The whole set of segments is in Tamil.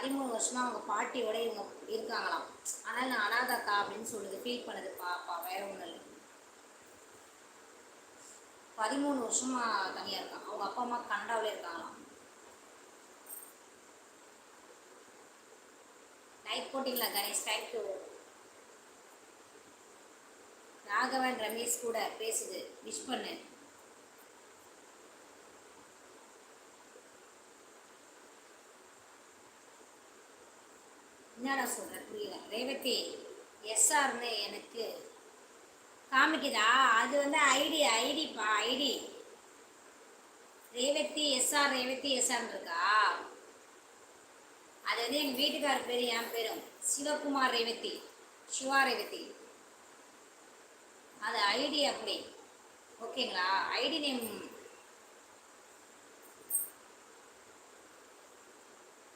13 வருஷமாக அவங்க பாட்டியோட இவங்க இருக்காங்களாம். ஆனால் நான் அனாதாக்கா அப்படின்னு சொல்லுது, ஃபீல் பண்ணுது பாப்பா, வேற ஒன்றும் இல்லை. 13 வருஷமாக தனியாக இருக்காங்க. அவங்க அப்பா அம்மா கனடாவிலே இருக்காங்களாம். லைக் போட்டிங்களா கணேஷ்? தேங்க்யூ. ராகவன் ரமேஷ் கூட பேசுது, விஷ் பண்ணு. என்னடா சொல்ற புரியல. ரேவதி எஸ்ஆர்னு எனக்கு காமிக்குதா? அது வந்து ஐடிப்பா, ஐடி. ரேவதி எஸ்ஆர்னு இருக்கா? அது வந்து எங்கள் வீட்டுக்கார பேர், என் பேரும் சிவகுமார் ரேவதி, சிவா ரேவதி. அது ஐடி அப்படி. ஓகேங்களா? ID name.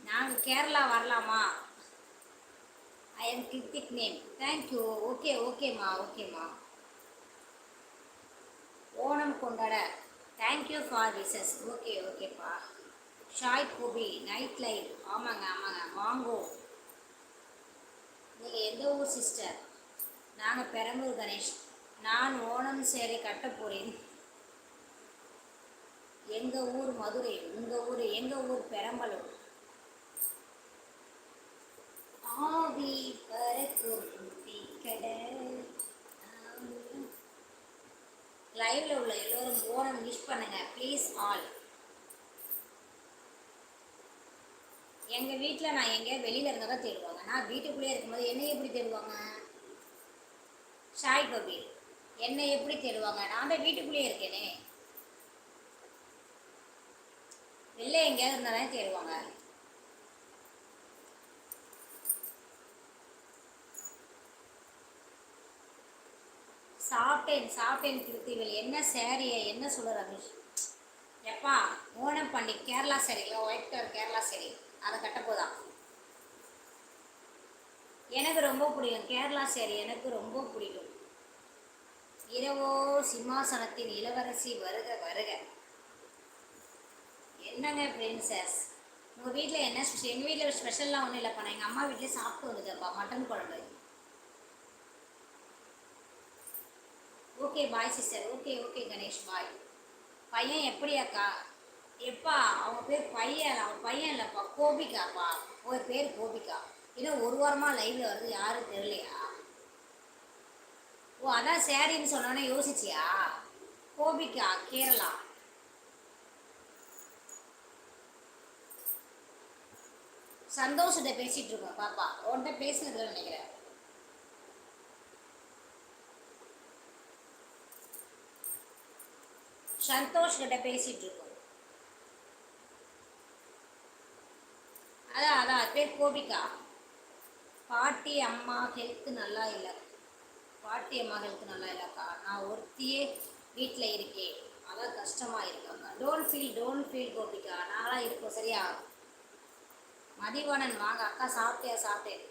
நாங்கள் கேரளா வரலாமா? I am Krithik name. Thank you. ஓகேம்மா. ஓணம் கொண்டாட தேங்க்யூ ஃபார் விஷஸ். ஓகேப்பா. ஷாய் கோபி நைட் லைவ். ஆமாங்க வாங்கோ. நீங்கள் எந்த ஊர் சிஸ்டர்? நாங்கள் பெரம்பூர் கணேஷ். நான் ஓணம் சேலை கட்ட போகிறேன். எங்கள் ஊர் மதுரை. எங்கள் ஊர் பெரம்பலூர். ஆவி பறக்கும் கடை. லைவ்ல உள்ள எல்லோரும் ஓணம் விஷ் பண்ணுங்க ப்ளீஸ் ஆல். எங்கள் வீட்டில் நான் எங்கேயா வெளியில் இருந்தால் தான் தேடுவாங்க. நான் வீட்டுக்குள்ளேயே இருக்கும்போது என்னை எப்படி தேடுவாங்க? ஷாய் கபி என்னை எப்படி தேடுவாங்க? நான் தான் வீட்டுக்குள்ளேயே இருக்கேனே. வெளில எங்கேயாவது இருந்தால் தான் தேடுவாங்க. சாப்பிட்டேன் கிருத்திவேல். என்ன சேரீயை என்ன சொல்ல ரமேஷ்? எப்பா ஓணம் பண்ணி கேரளா சேரீங்களா? ஒயிட் கலர் கேரளா சேரீ அதை கட்ட போதான். எனக்கு ரொம்ப பிடிக்கும் கேரளா சேரீ, எனக்கு ரொம்ப பிடிக்கும். இரவோ சிம்மாசனத்தின் இளவரசி வருக வருக. என்னங்க பிரின்சஸ், உங்கள் வீட்டில் என்ன ஸ்பெஷல்? எங்கள் வீட்டில் ஸ்பெஷல்லாம் ஒன்றும் இல்லைப்பா. நான் எங்கள் அம்மா வீட்டிலே சாப்பிட்டு வந்துட்டேன்ப்பா, மட்டன் குழம்பு. Okay bye sister. Okay Ganesh bye. பையன் எப்படியாக்கா? எப்பா அவங்க பேர் பையன், அவன் பையன் இல்லைப்பா, கோபிகாப்பா. ஒரு பேர் கோபிகா. இன்னும் ஒரு வாரமாக லைவில் வருது, யாரும் தெரியலையா? ஓ அதான் சேரின்னு சொன்னோன்னே யோசிச்சியா? கோபிகா கேரளா. சந்தோஷத்தை பேசிகிட்டு இருக்கோம் பாப்பா. உன்கிட்ட பேசுனதுல நினைக்கிறேன். சந்தோஷ் கிட்ட பேசிட்டு இருக்கோம். அதான் பேர் கோபிகா. பாட்டி அம்மா ஹெல்த் நல்லா இல்லைக்கா. நான் ஒருத்தியே வீட்டில் இருக்கேன், அதான் கஷ்டமாக இருக்காங்க. டோன்ட் ஃபீல் கோபிகா, நான்லாம் இருக்கோம் சரியா? மதிவாணன் வாங்க அக்கா. சாப்பிட்டேன்.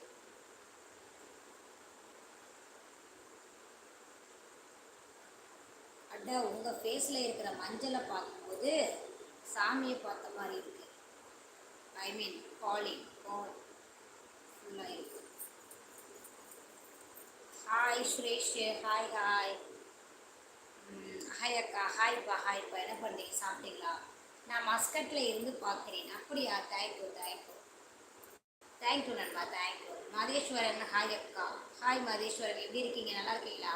அட உங்கள் ஃபேஸில் இருக்கிற மஞ்சளை பார்க்கும்போது சாமியை பார்த்த மாதிரி இருக்கு. ஐ மீன் காலிங் ஃபுல்லாக இருக்கு. ஹாய் சுரேஷ். ஹாய் அக்கா. ஹாய்ப்பா. என்ன பண்ணுறீங்க? சாப்பிட்டீங்களா? நான் மஸ்கட்டில் இருந்து பார்க்குறேன். அப்படியா? தேங்க்யூ நண்பா. தேங்க்யூ. மதேஸ்வரன். ஹாய் அக்கா. ஹாய் மதேஸ்வரன், எப்படி இருக்கீங்க? நல்லா இருக்கீங்களா?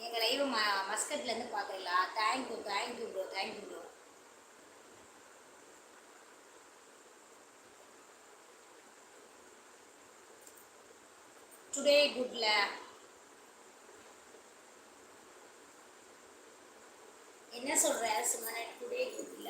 எங்கள் லைவ் மஸ்கட்லேருந்து பார்க்குறீங்களா? Thank you bro. டுடே குட்ல என்ன சொல்ற சுமன்? டுடே குட்ல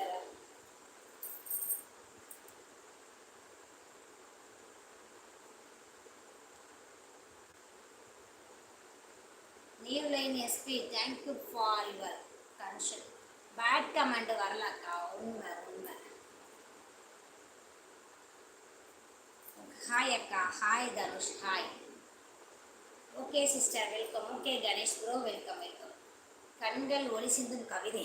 new line SP. Thank you for your concern. Bad comment வரலக்கா. உண்மை. ஹாய் அக்கா. Hi Dhanush. Hi. Okay sister welcome. Okay Ganesh bro welcome. கண்கள் ஒளி சிந்தும் கவிதை.